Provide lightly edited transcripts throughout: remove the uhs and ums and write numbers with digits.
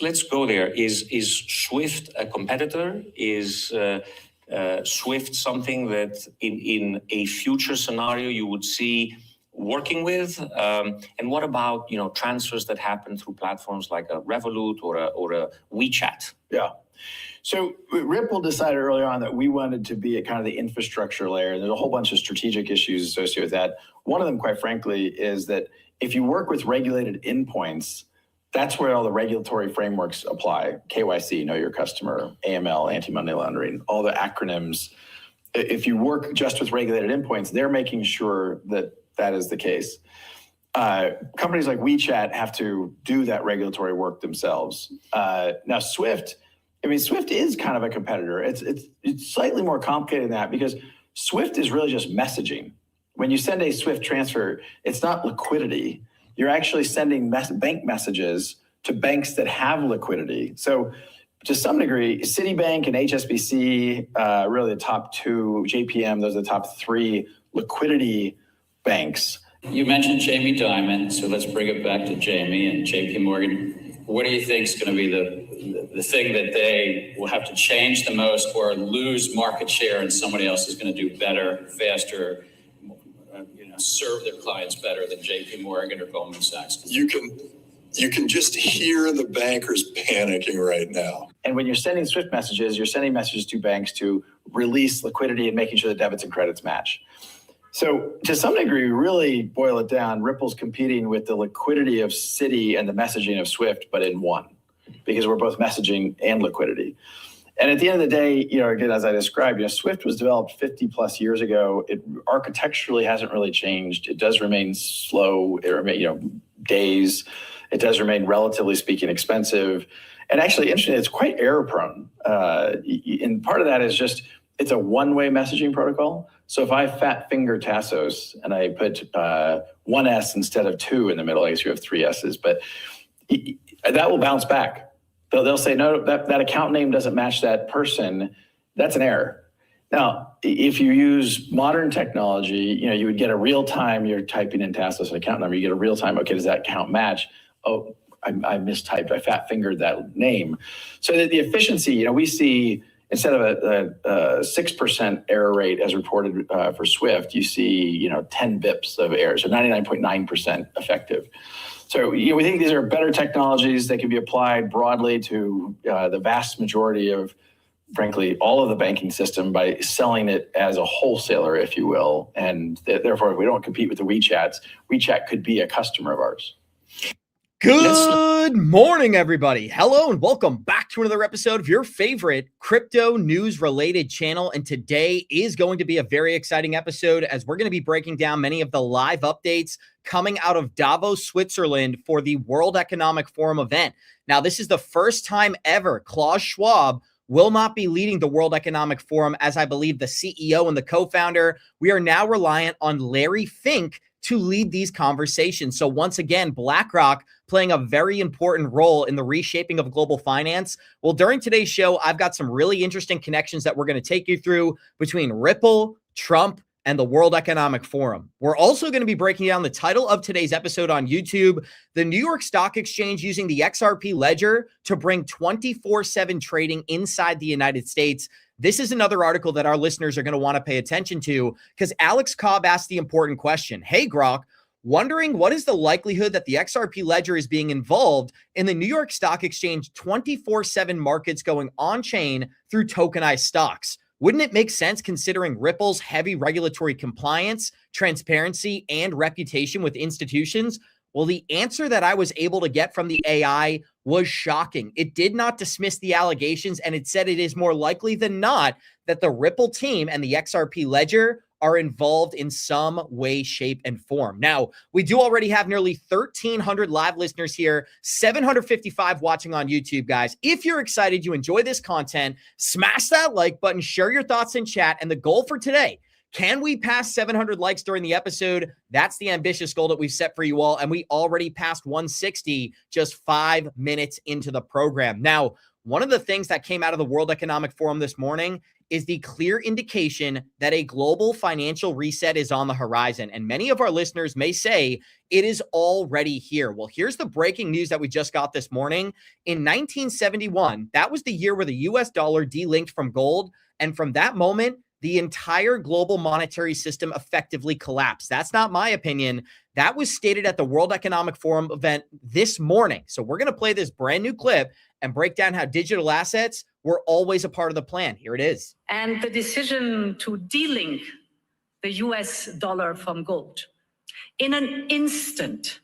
let's go there. Is Swift a competitor? Is Swift something that in a future scenario you would see working with? And what about transfers that happen through platforms like a Revolut or a WeChat? Yeah. So Ripple decided early on that we wanted to be at kind of the infrastructure layer. There's a whole bunch of strategic issues associated with that. One of them, quite frankly, is that if you work with regulated endpoints, that's where all the regulatory frameworks apply. KYC, know your customer, AML, anti-money laundering, all the acronyms. If you work just with regulated endpoints, they're making sure that that is the case. Companies like WeChat have to do that regulatory work themselves. Now, Swift is kind of a competitor. It's slightly more complicated than that because Swift is really just messaging. When you send a Swift transfer, it's not liquidity. You're actually sending bank messages to banks that have liquidity. So to some degree, Citibank and HSBC, really the top two, JPM, those are the top three liquidity banks. You mentioned Jamie Dimon, so let's bring it back to Jamie and JP Morgan. What do you think is going to be the thing that they will have to change the most or lose market share and somebody else is going to do better, faster, serve their clients better than JP Morgan or Goldman Sachs? You can just hear the bankers panicking right now. And when you're sending Swift messages, you're sending messages to banks to release liquidity and making sure the debits and credits match. So to some degree, we really boil it down, Ripple's competing with the liquidity of Citi and the messaging of Swift, but in one, because we're both messaging and liquidity. And at the end of the day, again, as I described, Swift was developed 50 plus years ago. It architecturally hasn't really changed. It does remain slow, days. It does remain, relatively speaking, expensive. And actually, interestingly, it's quite error prone. And part of that is just, it's a one-way messaging protocol. So if I fat finger Tassos and I put one S instead of two in the middle, I guess you have three S's, but that will bounce back. They'll say, no, that account name doesn't match that person. That's an error. Now, if you use modern technology, you would get a real time, you're typing in Tassos an account number, you get a real time, okay, does that account match? Oh, I mistyped, I fat fingered that name. So the efficiency, we see, instead of a 6% error rate as reported for Swift, you see, 10 bips of error, so 99.9% effective. So we think these are better technologies that can be applied broadly to the vast majority of, frankly, all of the banking system by selling it as a wholesaler, if you will. And therefore, if we don't compete with the WeChats, WeChat could be a customer of ours. Good morning, everybody. Hello and welcome back to another episode of your favorite crypto news related channel. And today is going to be a very exciting episode as we're going to be breaking down many of the live updates coming out of Davos, Switzerland for the World Economic Forum event. Now, this is the first time ever Klaus Schwab will not be leading the World Economic Forum as I believe the CEO and the co-founder. We are now reliant on Larry Fink to lead these conversations. So once again, BlackRock playing a very important role in the reshaping of global finance. Well, during today's show, I've got some really interesting connections that we're going to take you through between Ripple, Trump, and the World Economic Forum. We're also going to be breaking down the title of today's episode on YouTube, the New York Stock Exchange using the XRP ledger to bring 24/7 trading inside the United States. This is another article that our listeners are going to want to pay attention to because Alex Cobb asked the important question. Hey, Grok, wondering what is the likelihood that the XRP ledger is being involved in the New York Stock Exchange 24/7 markets going on-chain through tokenized stocks? Wouldn't it make sense considering Ripple's heavy regulatory compliance, transparency, and reputation with institutions? Well, the answer that I was able to get from the AI was shocking. It did not dismiss the allegations, and it said it is more likely than not that the Ripple team and the XRP ledger are involved in some way, shape, and form. Now, we do already have nearly 1,300 live listeners here, 755 watching on YouTube, guys. If you're excited, you enjoy this content, smash that like button, share your thoughts in chat, and the goal for today, can we pass 700 likes during the episode? That's the ambitious goal that we've set for you all, and we already passed 160 just 5 minutes into the program. Now, one of the things that came out of the World Economic Forum this morning is the clear indication that a global financial reset is on the horizon. And many of our listeners may say it is already here. Well, here's the breaking news that we just got this morning. In 1971, that was the year where the US dollar delinked from gold. And from that moment, the entire global monetary system effectively collapsed. That's not my opinion. That was stated at the World Economic Forum event this morning. So we're going to play this brand new clip and break down how digital assets were always a part of the plan. Here it is. And the decision to delink the US dollar from gold. In an instant,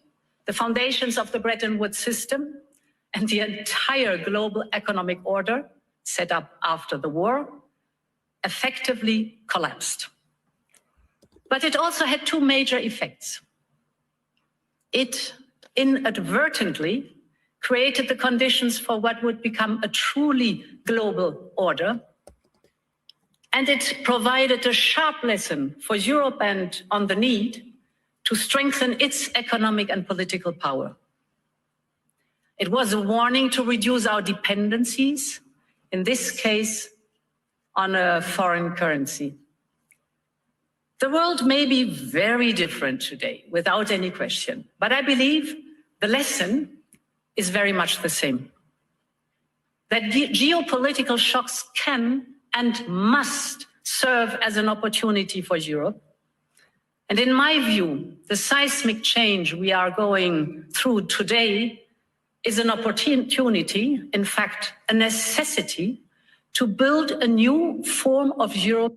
the foundations of the Bretton Woods system and the entire global economic order set up after the war effectively collapsed. But it also had two major effects. It inadvertently created the conditions for what would become a truly global order. And it provided a sharp lesson for Europe and on the need to strengthen its economic and political power. It was a warning to reduce our dependencies, in this case, on a foreign currency. The world may be very different today, without any question, but I believe the lesson is very much the same. That geopolitical shocks can and must serve as an opportunity for Europe. And in my view, the seismic change we are going through today is an opportunity, in fact, a necessity, to build a new form of Europe.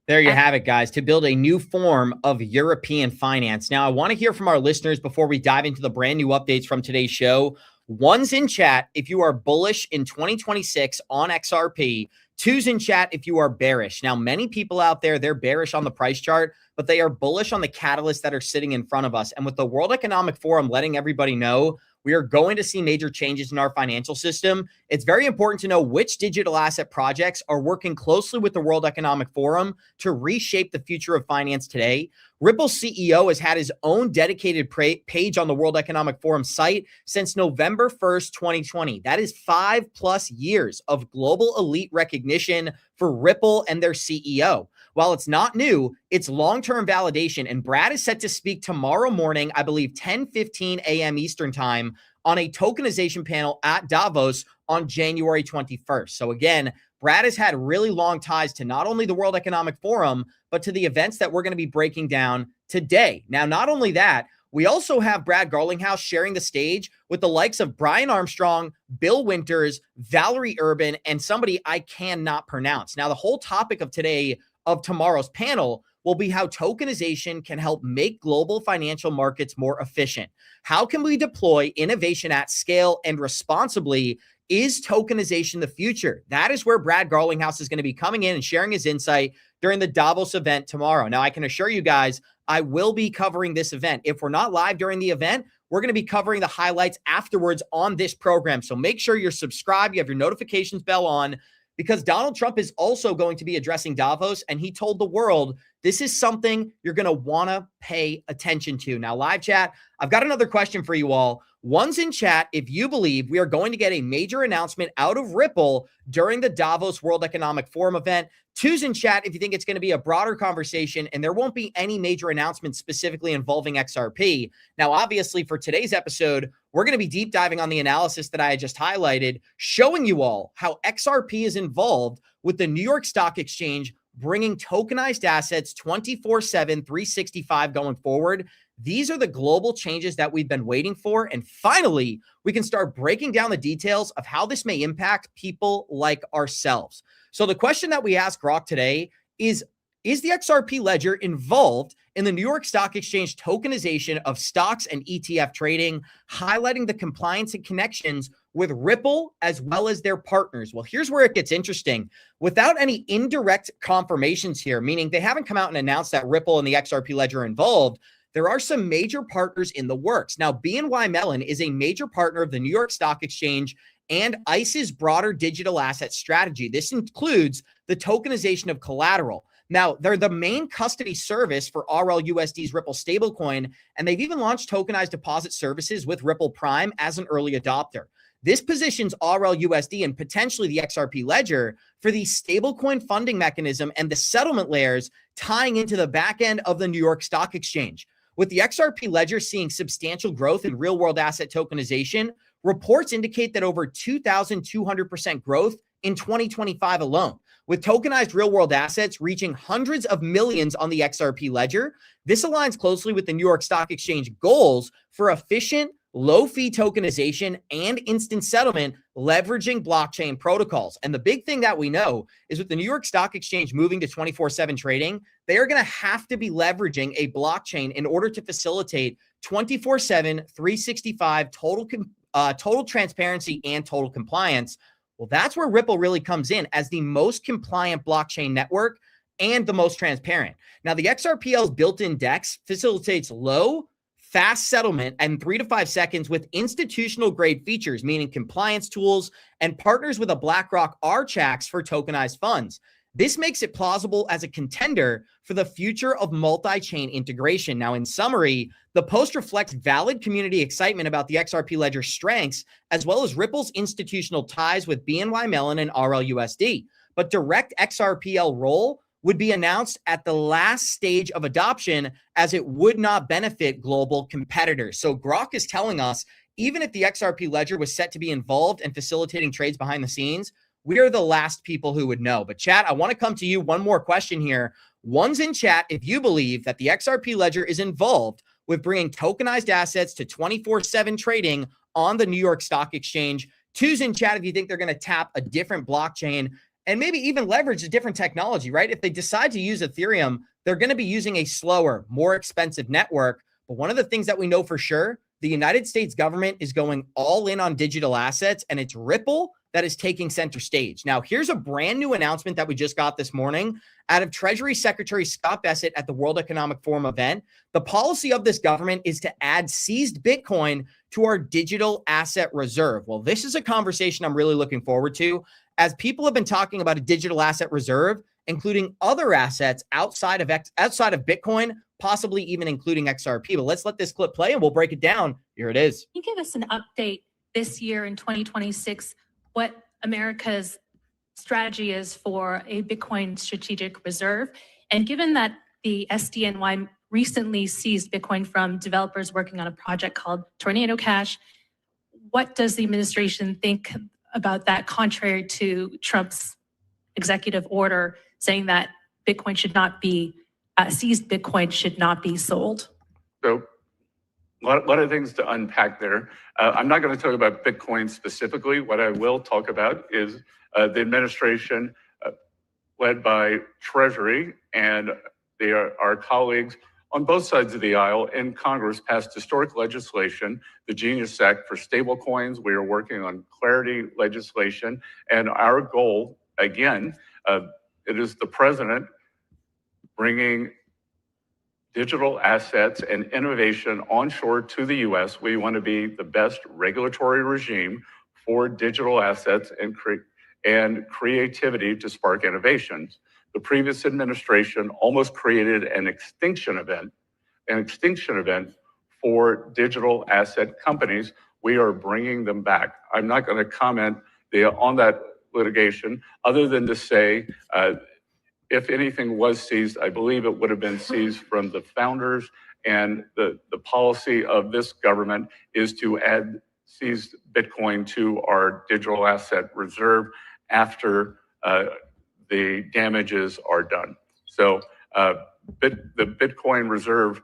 There you have it, guys, to build a new form of European finance. Now, I want to hear from our listeners before we dive into the brand new updates from today's show. One's in chat if you are bullish in 2026 on XRP. Two's in chat if you are bearish. Now, many people out there, they're bearish on the price chart, but they are bullish on the catalysts that are sitting in front of us. And with the World Economic Forum letting everybody know we are going to see major changes in our financial system, it's very important to know which digital asset projects are working closely with the World Economic Forum to reshape the future of finance today. Ripple's CEO has had his own dedicated page on the World Economic Forum site since November 1st, 2020. That is 5+ years of global elite recognition for Ripple and their CEO. While it's not new, it's long-term validation, and Brad is set to speak tomorrow morning, I believe 10:15 a.m. Eastern time, on a tokenization panel at Davos on January 21st. So again, Brad has had really long ties to not only the World Economic Forum, but to the events that we're going to be breaking down today. Now, not only that, we also have Brad Garlinghouse sharing the stage with the likes of Brian Armstrong, Bill Winters, Valerie Urban, and somebody I cannot pronounce. Now, the whole topic of tomorrow's panel will be how tokenization can help make global financial markets more efficient. How can we deploy innovation at scale and responsibly? Is tokenization the future? That is where Brad Garlinghouse is going to be coming in and sharing his insight during the Davos event tomorrow. Now, I can assure you guys, I will be covering this event. If we're not live during the event, we're going to be covering the highlights afterwards on this program. So make sure you're subscribed, you have your notifications bell on, because Donald Trump is also going to be addressing Davos, and he told the world this is something you're going to want to pay attention to. Now, live chat, I've got another question for you all. One's in chat if you believe we are going to get a major announcement out of Ripple during the Davos World Economic Forum event. Two's in chat if you think it's going to be a broader conversation and there won't be any major announcements specifically involving XRP. Now, obviously, for today's episode, we're going to be deep diving on the analysis that I just highlighted, showing you all how XRP is involved with the New York Stock Exchange, bringing tokenized assets 24/7, 365 going forward. These are the global changes that we've been waiting for. And finally, we can start breaking down the details of how this may impact people like ourselves. So the question that we ask Grok today is the XRP ledger involved in the New York Stock Exchange tokenization of stocks and ETF trading, highlighting the compliance and connections with Ripple as well as their partners? Well, here's where it gets interesting. Without any indirect confirmations here, meaning they haven't come out and announced that Ripple and the XRP ledger are involved, there are some major partners in the works. Now, BNY Mellon is a major partner of the New York Stock Exchange and ICE's broader digital asset strategy. This includes the tokenization of collateral. Now, they're the main custody service for RLUSD's Ripple stablecoin, and they've even launched tokenized deposit services with Ripple Prime as an early adopter. This positions RLUSD and potentially the XRP ledger for the stablecoin funding mechanism and the settlement layers tying into the back end of the New York Stock Exchange. With the XRP ledger seeing substantial growth in real-world asset tokenization, reports indicate that over 2,200% growth in 2025 alone. With tokenized real-world assets reaching hundreds of millions on the XRP ledger, this aligns closely with the New York Stock Exchange goals for efficient, low-fee tokenization and instant settlement, leveraging blockchain protocols. And the big thing that we know is with the New York Stock Exchange moving to 24/7 trading, they are going to have to be leveraging a blockchain in order to facilitate 24/7, 365 total transparency and total compliance. Well, that's where Ripple really comes in as the most compliant blockchain network and the most transparent. Now, the XRPL's built-in DEX facilitates low, fast settlement in 3 to 5 seconds with institutional grade features, meaning compliance tools, and partners with a BlackRock RChax for tokenized funds. This makes it plausible as a contender for the future of multi-chain integration. Now, in summary, the post reflects valid community excitement about the XRP ledger's strengths, as well as Ripple's institutional ties with BNY Mellon and RLUSD. But direct XRPL role would be announced at the last stage of adoption, as it would not benefit global competitors. So Grok is telling us, even if the XRP ledger was set to be involved in facilitating trades behind the scenes, we are the last people who would know. But chat, I want to come to you. One more question here. One's in chat if you believe that the XRP ledger is involved with bringing tokenized assets to 24/7 trading on the New York Stock Exchange. Two's in chat if you think they're going to tap a different blockchain and maybe even leverage a different technology, right? If they decide to use Ethereum, they're going to be using a slower, more expensive network. But one of the things that we know for sure, the United States government is going all in on digital assets, and it's Ripple that is taking center stage. Now, here's a brand new announcement that we just got this morning out of Treasury Secretary Scott Bessent at the World Economic Forum event. The policy of this government is to add seized Bitcoin to our digital asset reserve. Well, this is a conversation I'm really looking forward to, as people have been talking about a digital asset reserve, including other assets outside of Bitcoin, possibly even including XRP. But let's let this clip play and we'll break it down. Here it is. Can you give us an update this year in 2026, what America's strategy is for a Bitcoin strategic reserve? And given that the SDNY recently seized Bitcoin from developers working on a project called Tornado Cash, what does the administration think about that, contrary to Trump's executive order saying that Bitcoin should not be seized, Bitcoin should not be sold? So a lot of things to unpack there. I'm not going to talk about Bitcoin specifically. What I will talk about is the administration led by Treasury and our colleagues on both sides of the aisle in Congress passed historic legislation, the Genius Act for stablecoins. We are working on clarity legislation. And our goal, again, it is the president bringing digital assets and innovation onshore to the U.S. We want to be the best regulatory regime for digital assets and creativity to spark innovations. The previous administration almost created an extinction event for digital asset companies. We are bringing them back. I'm not going to comment on that litigation other than to say, if anything was seized, I believe it would have been seized from the founders, and the policy of this government is to add seized Bitcoin to our digital asset reserve after the damages are done. So the Bitcoin reserve,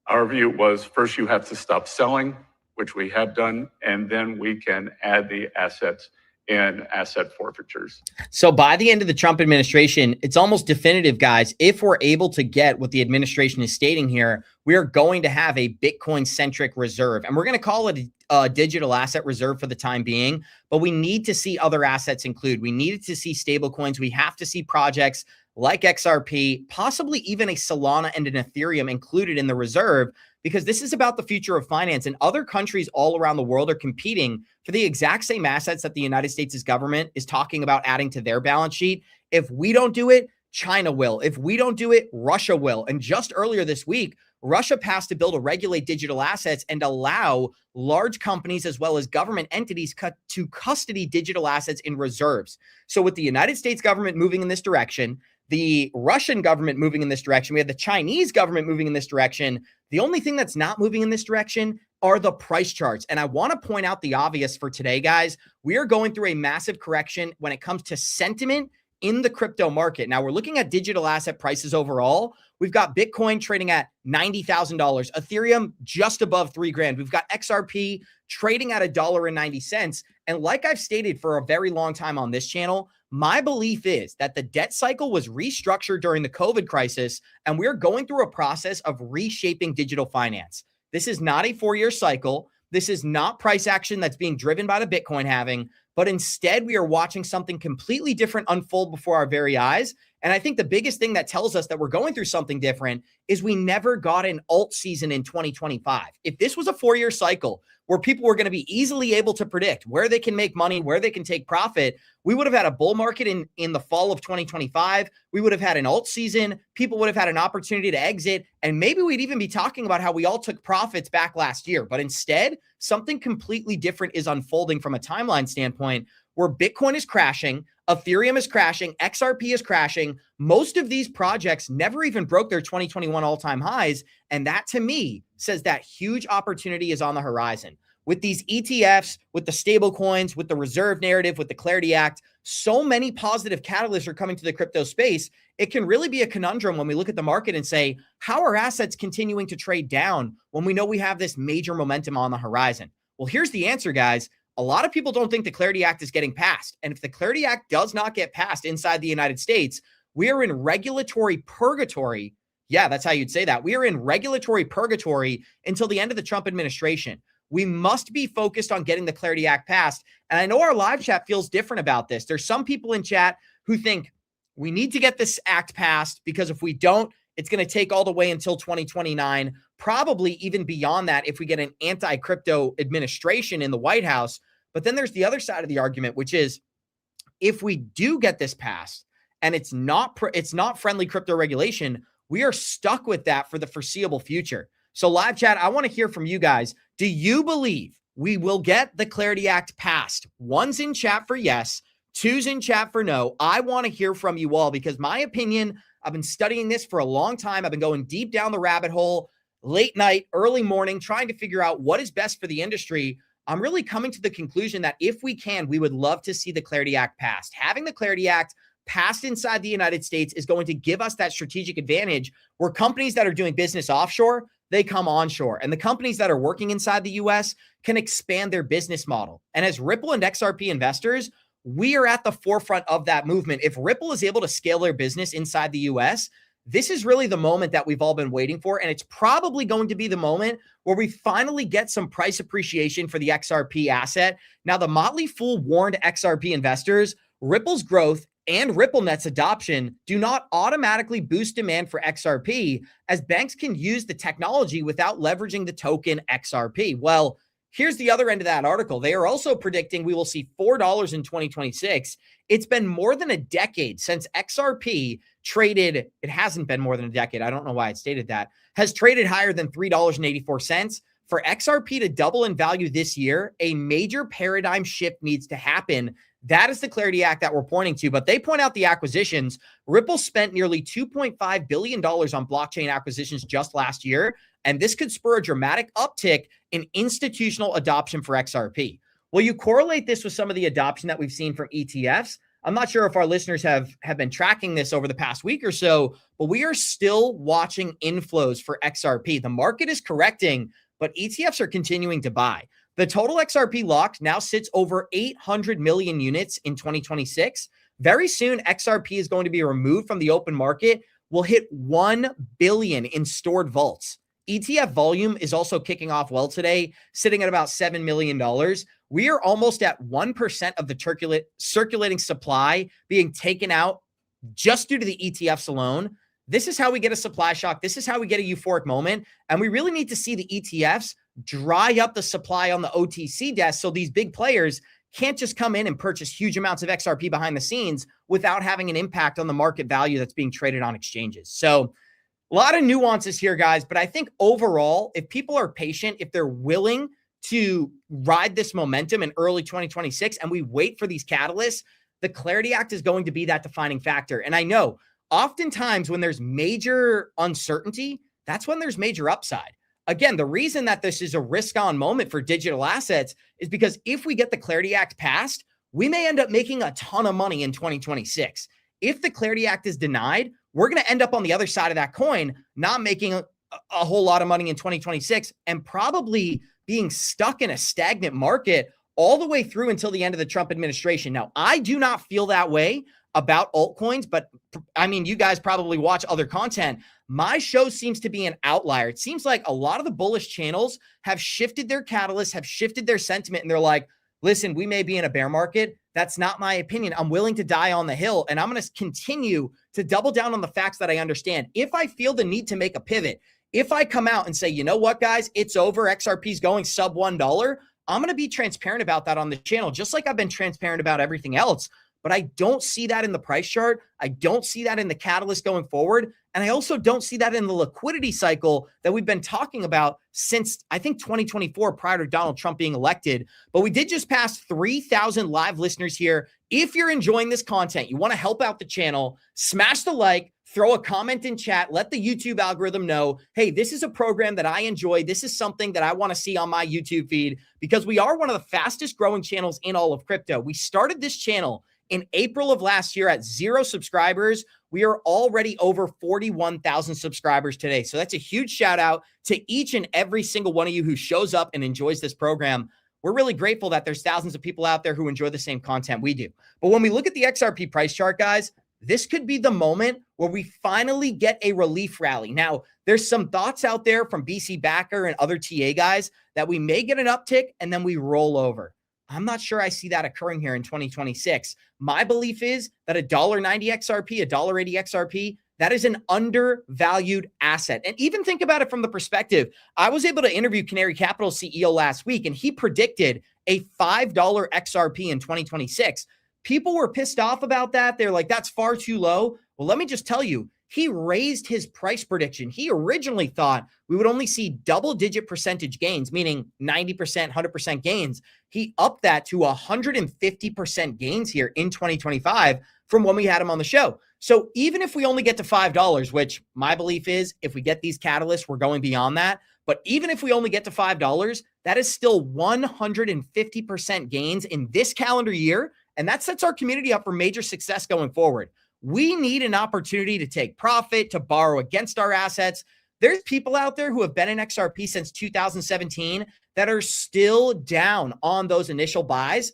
our view was first you have to stop selling, which we have done, and then we can add the assets and asset forfeitures. So by the end of the Trump administration, it's almost definitive, guys. If we're able to get what the administration is stating here, we are going to have a Bitcoin-centric reserve. And we're going to call it a digital asset reserve for the time being, but we need to see other assets include. We need to see stablecoins. We have to see projects like XRP, possibly even a Solana and an Ethereum included in the reserve, because this is about the future of finance, and other countries all around the world are competing for the exact same assets that the United States government is talking about adding to their balance sheet. If we don't do it, China will. If we don't do it, Russia will. And just earlier this week, Russia passed a bill to regulate digital assets and allow large companies as well as government entities to custody digital assets in reserves. So with the United States government moving in this direction, the Russian government moving in this direction, we have the Chinese government moving in this direction. The only thing that's not moving in this direction are the price charts. And I want to point out the obvious for today, guys. We are going through a massive correction when it comes to sentiment in the crypto market. Now we're looking at digital asset prices overall. We've got Bitcoin trading at $90,000, Ethereum just above $3,000. We've got XRP trading at $1.90. And like I've stated for a very long time on this channel, my belief is that the debt cycle was restructured during the COVID crisis, and we're going through a process of reshaping digital finance. This is not a 4-year cycle. This is not price action that's being driven by the Bitcoin halving, but instead we are watching something completely different unfold before our very eyes. And I think the biggest thing that tells us that we're going through something different is we never got an alt season in 2025. If this was a 4-year cycle where people were going to be easily able to predict where they can make money, where they can take profit, we would have had a bull market in the fall of 2025. We would have had an alt season. People would have had an opportunity to exit. And maybe we'd even be talking about how we all took profits back last year. But instead, something completely different is unfolding from a timeline standpoint, where Bitcoin is crashing, Ethereum is crashing, XRP is crashing. Most of these projects never even broke their 2021 all-time highs. And that, to me, says that huge opportunity is on the horizon. With these ETFs, with the stable coins, with the reserve narrative, with the Clarity Act, so many positive catalysts are coming to the crypto space. It can really be a conundrum when we look at the market and say, how are assets continuing to trade down when we know we have this major momentum on the horizon? Well, here's the answer, guys. A lot of people don't think the Clarity Act is getting passed. And if the Clarity Act does not get passed inside the United States, we are in regulatory purgatory. Yeah, that's how you'd say that. We are in regulatory purgatory until the end of the Trump administration. We must be focused on getting the Clarity Act passed. And I know our live chat feels different about this. There's some people in chat who think we need to get this act passed because if we don't, it's going to take all the way until 2029, probably even beyond that if we get an anti-crypto administration in the White House. But then there's the other side of the argument, which is if we do get this passed and it's not friendly crypto regulation, we are stuck with that for the foreseeable future. So live chat, I want to hear from you guys. Do you believe we will get the Clarity Act passed? 1's in chat for yes, 2's in chat for no. I want to hear from you all because my opinion, I've been studying this for a long time. I've been going deep down the rabbit hole, late night, early morning, trying to figure out what is best for the industry. I'm really coming to the conclusion that if we can, we would love to see the Clarity Act passed. Having the Clarity Act passed inside the United States is going to give us that strategic advantage where companies that are doing business offshore, they come onshore. And the companies that are working inside the US can expand their business model. And as Ripple and XRP investors, we are at the forefront of that movement. If Ripple is able to scale their business inside the US, this is really the moment that we've all been waiting for. And it's probably going to be the moment where we finally get some price appreciation for the XRP asset. Now, the Motley Fool warned XRP investors, Ripple's growth and RippleNet's adoption do not automatically boost demand for XRP, as banks can use the technology without leveraging the token XRP. Well, here's the other end of that article. They are also predicting we will see $4 in 2026. It's been more than a decade since XRP traded. It hasn't been more than a decade. I don't know why it stated that. Has traded higher than $3.84. For XRP to double in value this year, a major paradigm shift needs to happen. That is the Clarity Act that we're pointing to, but they point out the acquisitions. Ripple spent nearly $2.5 billion on blockchain acquisitions just last year, and this could spur a dramatic uptick in institutional adoption for XRP. Will you correlate this with some of the adoption that we've seen from ETFs? I'm not sure if our listeners have been tracking this over the past week or so, but we are still watching inflows for XRP. The market is correcting, but ETFs are continuing to buy. The total XRP locked now sits over 800 million units in 2026. Very soon, XRP is going to be removed from the open market. We'll hit 1 billion in stored vaults. ETF volume is also kicking off well today, sitting at about $7 million. We are almost at 1% of the circulating supply being taken out just due to the ETFs alone. This is how we get a supply shock. This is how we get a euphoric moment. And we really need to see the ETFs dry up the supply on the OTC desk so these big players can't just come in and purchase huge amounts of XRP behind the scenes without having an impact on the market value that's being traded on exchanges. So A lot of nuances here, guys, but I think overall, if people are patient, if they're willing to ride this momentum in early 2026 and we wait for these catalysts, the Clarity Act is going to be that defining factor. And I know oftentimes when there's major uncertainty, that's when there's major upside. Again, the reason that this is a risk-on moment for digital assets is because if we get the Clarity Act passed, we may end up making a ton of money in 2026. If the Clarity Act is denied, we're going to end up on the other side of that coin, not making a whole lot of money in 2026 and probably being stuck in a stagnant market all the way through until the end of the Trump administration. Now, I do not feel that way about altcoins, but I mean, you guys probably watch other content. My show seems to be an outlier. It seems like a lot of the bullish channels have shifted their catalysts, have shifted their sentiment, and they're like, listen, we may be in a bear market. That's not my opinion. I'm willing to die on the hill, and I'm going to continue to double down on the facts that I understand. If I feel the need to make a pivot, if I come out and say, you know what, guys, it's over, XRP's going sub $1, I'm going to be transparent about that on the channel, just like I've been transparent about everything else. But I don't see that in the price chart. I don't see that in the catalyst going forward. And I also don't see that in the liquidity cycle that we've been talking about since, I think, 2024, prior to Donald Trump being elected. But we did just pass 3,000 live listeners here. If you're enjoying this content, you want to help out the channel, smash the like, throw a comment in chat, let the YouTube algorithm know, hey, this is a program that I enjoy. This is something that I want to see on my YouTube feed, because we are one of the fastest growing channels in all of crypto. We started this channel in April of last year at 0 subscribers. We are already over 41,000 subscribers today. So that's a huge shout out to each and every single one of you who shows up and enjoys this program. We're really grateful that there's thousands of people out there who enjoy the same content we do. But when we look at the XRP price chart, guys, this could be the moment where we finally get a relief rally. Now, there's some thoughts out there from BC Backer and other TA guys that we may get an uptick and then we roll over. I'm not sure I see that occurring here in 2026. My belief is that $1.90 XRP, $1.80 XRP, that is an undervalued asset. And even think about it from the perspective, I was able to interview Canary Capital CEO last week, and he predicted a $5 XRP in 2026. People were pissed off about that. They're like, that's far too low. Well, let me just tell you, he raised his price prediction. He originally thought we would only see double-digit percentage gains, meaning 90%, 100% gains. He upped that to 150% gains here in 2025 from when we had him on the show. So even if we only get to $5, which my belief is if we get these catalysts, we're going beyond that. But even if we only get to $5, that is still 150% gains in this calendar year. And that sets our community up for major success going forward. We need an opportunity to take profit, to borrow against our assets. There's people out there who have been in XRP since 2017 that are still down on those initial buys.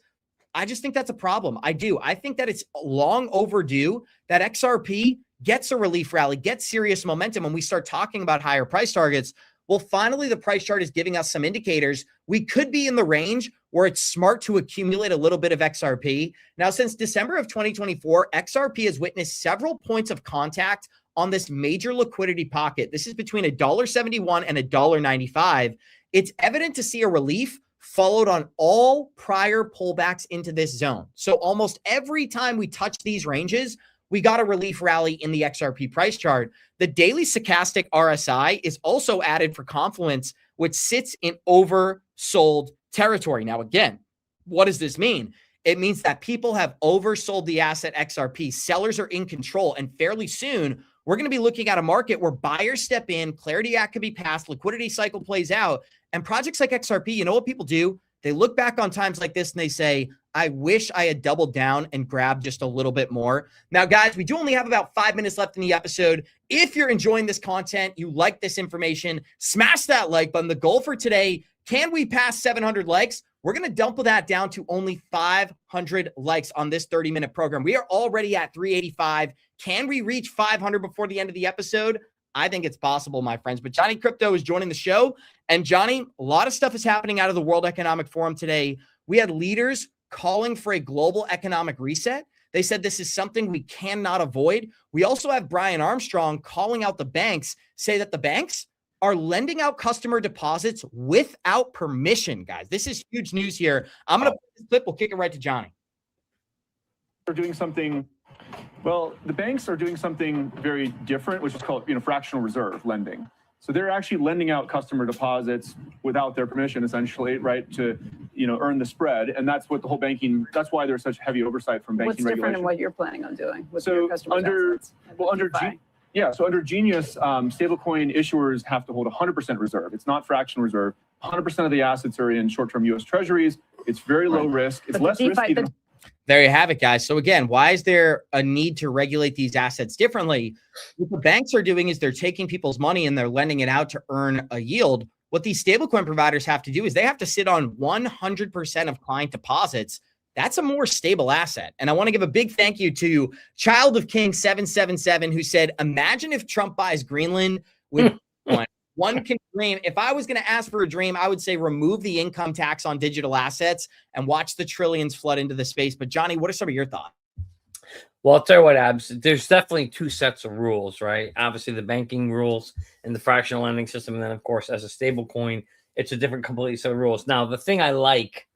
I just think that's a problem. I do. I think that it's long overdue that XRP gets a relief rally, gets serious momentum when we start talking about higher price targets. Well, finally, the price chart is giving us some indicators. We could be in the range where it's smart to accumulate a little bit of XRP. Now, since December of 2024, XRP has witnessed several points of contact on this major liquidity pocket. This is between $1.71 and $1.95. It's evident to see a relief followed on all prior pullbacks into this zone. So almost every time we touch these ranges, we got a relief rally in the XRP price chart. The daily stochastic RSI is also added for confluence, which sits in oversold territory. Now, again, what does this mean? It means that people have oversold the asset XRP. Sellers are in control. And fairly soon, we're going to be looking at a market where buyers step in, Clarity Act could be passed, liquidity cycle plays out. And projects like XRP, you know what people do? They look back on times like this and they say, I wish I had doubled down and grabbed just a little bit more. Now, guys, we do only have about 5 minutes left in the episode. If you're enjoying this content, you like this information, smash that like button. The goal for today, can we pass 700 likes? We're going to dump that down to only 500 likes on this 30-minute program. We are already at 385. Can we reach 500 before the end of the episode? I think it's possible, my friends. But Johnny Krypto is joining the show. And Johnny, a lot of stuff is happening out of the World Economic Forum today. We had leaders calling for a global economic reset. They said this is something we cannot avoid. We also have Brian Armstrong calling out the banks, say that the banks are lending out customer deposits without permission, guys. This is huge news here. I'm going to put this clip. We'll kick it right to Johnny. We're doing something Well, the banks are doing something very different, which is called, fractional reserve lending. So they're actually lending out customer deposits without their permission, essentially, right, to, earn the spread. And that's what the whole that's why there's such heavy oversight from banking regulation. What's different than what you're planning on doing with your customers' assets? Under Genius, stablecoin issuers have to hold 100% reserve. It's not fractional reserve. 100% of the assets are in short-term U.S. Treasuries. It's very low risk. It's less risky than... There you have it, guys. So again, why is there a need to regulate these assets differently? What the banks are doing is they're taking people's money and they're lending it out to earn a yield. What these stablecoin providers have to do is they have to sit on 100% of client deposits. That's a more stable asset. And I want to give a big thank you to Child of King 777, who said, imagine if Trump buys Greenland with Bitcoin. One can dream. If I was going to ask for a dream, I would say remove the income tax on digital assets and watch the trillions flood into the space. But Johnny, what are some of your thoughts? Well, I'll tell you what, Abs, there's definitely two sets of rules, right? Obviously the banking rules and the fractional lending system. And then of course, as a stable coin, it's a different completely set of rules. Now, the thing I like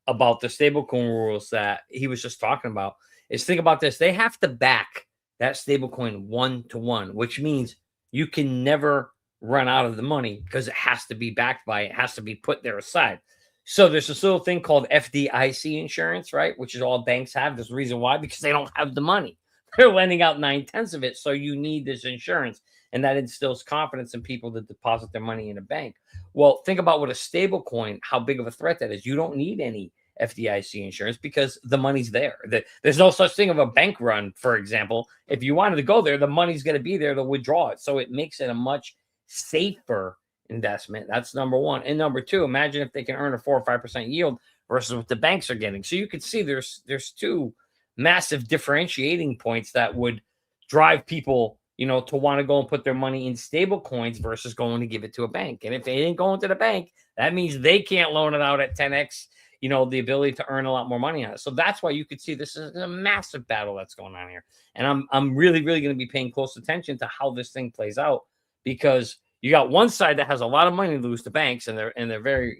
about the stablecoin rules that he was just talking about is, think about this. They have to back that stablecoin 1-to-1, which means you can never run out of the money because it has to be backed by, it has to be put there aside. So there's this little thing called FDIC insurance, right? Which is all banks have. There's a reason why, because they don't have the money. They're lending out 9/10 of it. So you need this insurance, and that instills confidence in people to deposit their money in a bank. Well, think about what a stable coin, how big of a threat that is. You don't need any FDIC insurance because the money's there. There's no such thing of a bank run, for example. If you wanted to go there, the money's going to be there to withdraw it. So it makes it a much safer investment. That's number one. And number two, imagine if they can earn a 4 or 5% yield versus what the banks are getting. So you could see there's two massive differentiating points that would drive people, to want to go and put their money in stable coins versus going to give it to a bank. And if they ain't going to the bank, that means they can't loan it out at 10x, the ability to earn a lot more money on it. So that's why you could see this is a massive battle that's going on here. And I'm really, really going to be paying close attention to how this thing plays out, because you got one side that has a lot of money to lose to banks, and they're very,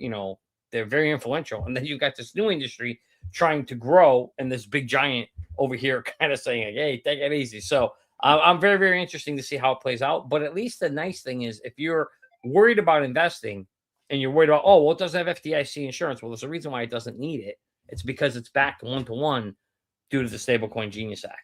they're very influential. And then you got this new industry trying to grow, and this big giant over here kind of saying, like, hey, take it easy. So I'm very, very interesting to see how it plays out. But at least the nice thing is, if you're worried about investing and you're worried about, oh, well, it doesn't have FDIC insurance. Well, there's a reason why it doesn't need it. It's because it's backed 1-to-1 due to the Stablecoin Genius Act.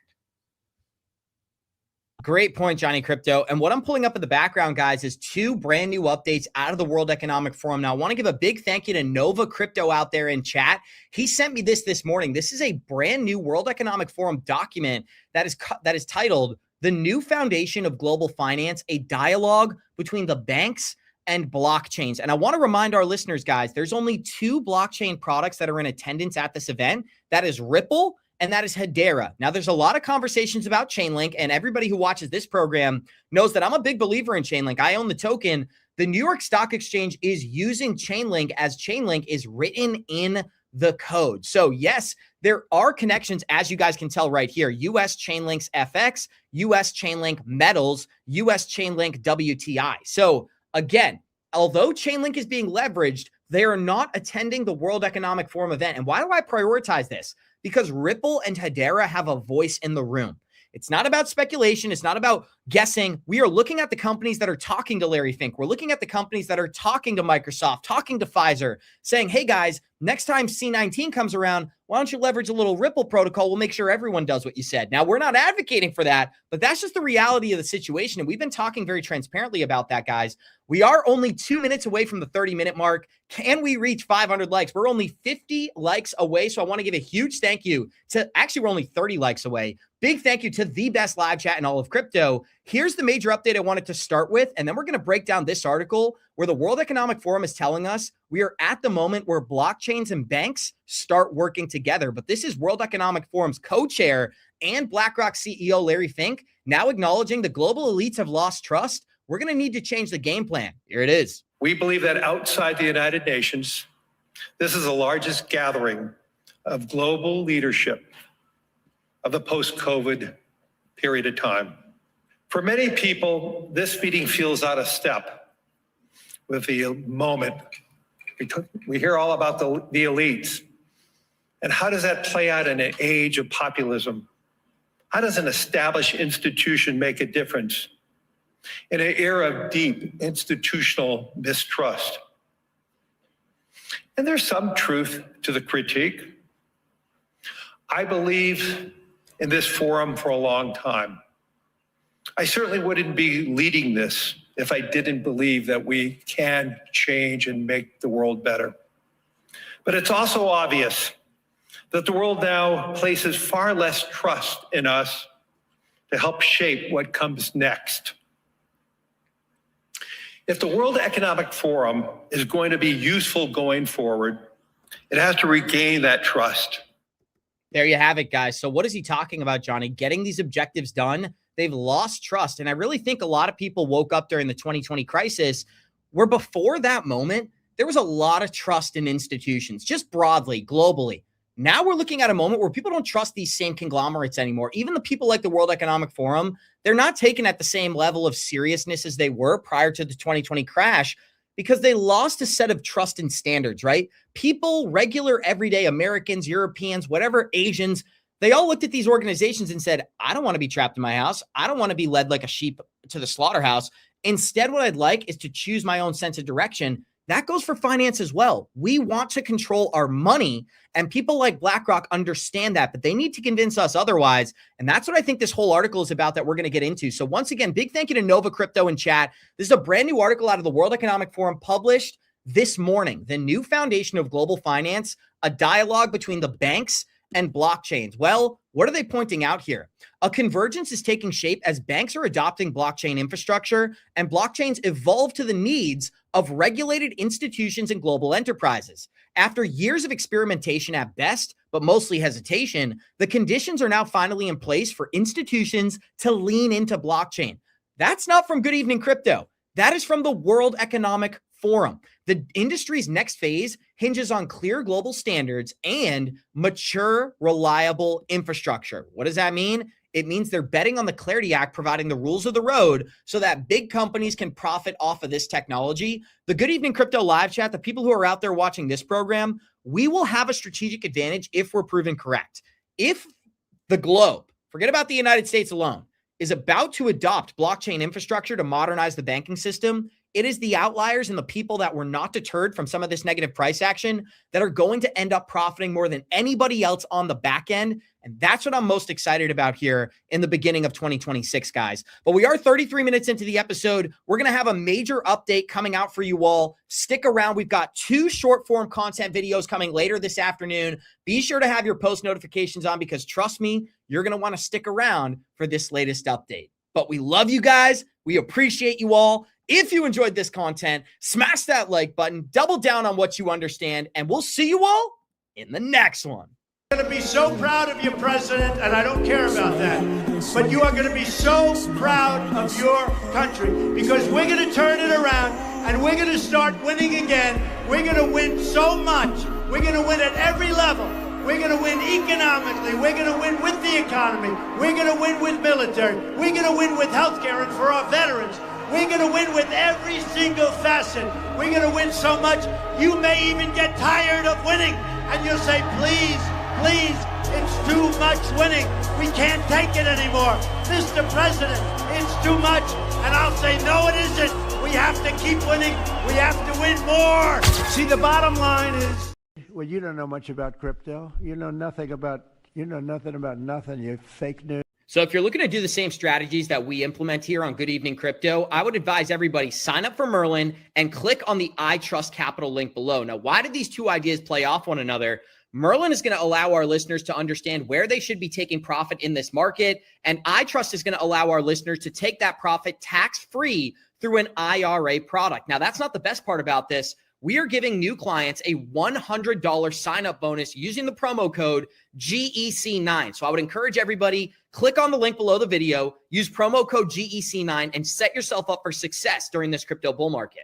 Great point, Johnny Krypto. And what I'm pulling up in the background, guys, is two brand new updates out of the World Economic Forum. Now, I want to give a big thank you to Nova Crypto out there in chat. He sent me this morning. This is a brand new World Economic Forum document that is titled "The New Foundation of Global Finance: A Dialogue Between the Banks and Blockchains." And I want to remind our listeners, guys, there's only two blockchain products that are in attendance at this event. That is Ripple, and that is Hedera. Now, there's a lot of conversations about Chainlink, and everybody who watches this program knows that I'm a big believer in Chainlink. I own the token. The New York Stock Exchange is using Chainlink, as Chainlink is written in the code. So yes, there are connections, as you guys can tell right here. US Chainlink's FX, US Chainlink Metals, US Chainlink WTI. So again, although Chainlink is being leveraged, they are not attending the World Economic Forum event. And why do I prioritize this? Because Ripple and Hedera have a voice in the room. It's not about speculation. It's not about guessing. We are looking at the companies that are talking to Larry Fink. We're looking at the companies that are talking to Microsoft, talking to Pfizer, saying, hey guys, next time C19 comes around, why don't you leverage a little Ripple protocol? We'll make sure everyone does what you said. Now, we're not advocating for that, but that's just the reality of the situation. And we've been talking very transparently about that, guys. We are only 2 minutes away from the 30-minute mark. Can we reach 500 likes? We're only 50 likes away. So I want to give a huge thank you to, actually, we're only 30 likes away. Big thank you to the best live chat in all of crypto. Here's the major update I wanted to start with, and then we're going to break down this article where the World Economic Forum is telling us we are at the moment where blockchains and banks start working together. But this is World Economic Forum's co-chair and BlackRock CEO Larry Fink now acknowledging the global elites have lost trust. We're going to need to change the game plan. Here it is. We believe that outside the United Nations, this is the largest gathering of global leadership of the post-COVID period of time. For many people, this meeting feels out of step with the moment. We hear all about the elites. And how does that play out in an age of populism? How does an established institution make a difference in an era of deep institutional mistrust? And there's some truth to the critique. I believe in this forum for a long time. I certainly wouldn't be leading this if I didn't believe that we can change and make the world better. But it's also obvious that the world now places far less trust in us to help shape what comes next. If the World Economic Forum is going to be useful going forward, it has to regain that trust. There you have it, guys. So what is he talking about, Johnny? Getting these objectives done. They've lost trust. And I really think a lot of people woke up during the 2020 crisis where before that moment, there was a lot of trust in institutions, just broadly, globally. Now we're looking at a moment where people don't trust these same conglomerates anymore. Even the people like the World Economic Forum, they're not taken at the same level of seriousness as they were prior to the 2020 crash because they lost a set of trust and standards, right? People, regular, everyday Americans, Europeans, whatever, Asians, they all looked at these organizations and said, I don't want to be trapped in my house. I don't want to be led like a sheep to the slaughterhouse. Instead, what I'd like is to choose my own sense of direction. That goes for finance as well. We want to control our money, and people like BlackRock understand that, but they need to convince us otherwise. And that's what I think this whole article is about that we're going to get into. So once again, big thank you to Nova Crypto in chat. This is a brand new article out of the World Economic Forum published this morning. The new foundation of global finance, a dialogue between the banks and blockchains. Well, what are they pointing out here? A convergence is taking shape as banks are adopting blockchain infrastructure and blockchains evolve to the needs of regulated institutions and global enterprises. After years of experimentation at best, but mostly hesitation, the conditions are now finally in place for institutions to lean into blockchain. That's not from Good Evening Crypto. That is from the World Economic Forum. The industry's next phase hinges on clear global standards and mature, reliable infrastructure. What does that mean? It means they're betting on the Clarity Act providing the rules of the road so that big companies can profit off of this technology. The Good Evening Crypto live chat, the people who are out there watching this program, we will have a strategic advantage if we're proven correct. If the globe, forget about the United States alone, is about to adopt blockchain infrastructure to modernize the banking system, it is the outliers and the people that were not deterred from some of this negative price action that are going to end up profiting more than anybody else on the back end. And that's what I'm most excited about here in the beginning of 2026, guys. But we are 33 minutes into the episode. We're going to have a major update coming out for you all. Stick around. We've got 2 short form content videos coming later this afternoon. Be sure to have your post notifications on because trust me, you're going to want to stick around for this latest update. But we love you guys. We appreciate you all. If you enjoyed this content, smash that like button, double down on what you understand, and we'll see you all in the next one. You're going to be so proud of your president, and I don't care about that. But you are going to be so proud of your country because we're going to turn it around and we're going to start winning again. We're going to win so much. We're going to win at every level. We're going to win economically. We're going to win with the economy. We're going to win with military. We're going to win with healthcare and for our veterans. We're going to win with every single facet. We're going to win so much, you may even get tired of winning. And you'll say, please, please, it's too much winning. We can't take it anymore. Mr. President, it's too much. And I'll say, no, it isn't. We have to keep winning. We have to win more. See, the bottom line is... Well, you don't know much about crypto. You know nothing about nothing. You fake news. So if you're looking to do the same strategies that we implement here on Good Evening Crypto, I would advise everybody sign up for Merlin and click on the ITrust Capital link below. Now, why did these two ideas play off one another? Merlin is going to allow our listeners to understand where they should be taking profit in this market, and ITrust is going to allow our listeners to take that profit tax-free through an IRA product. Now, that's not the best part about this. We are giving new clients a $100 sign-up bonus using the promo code GEC9. So I would encourage everybody, click on the link below the video, use promo code GEC9, and set yourself up for success during this crypto bull market.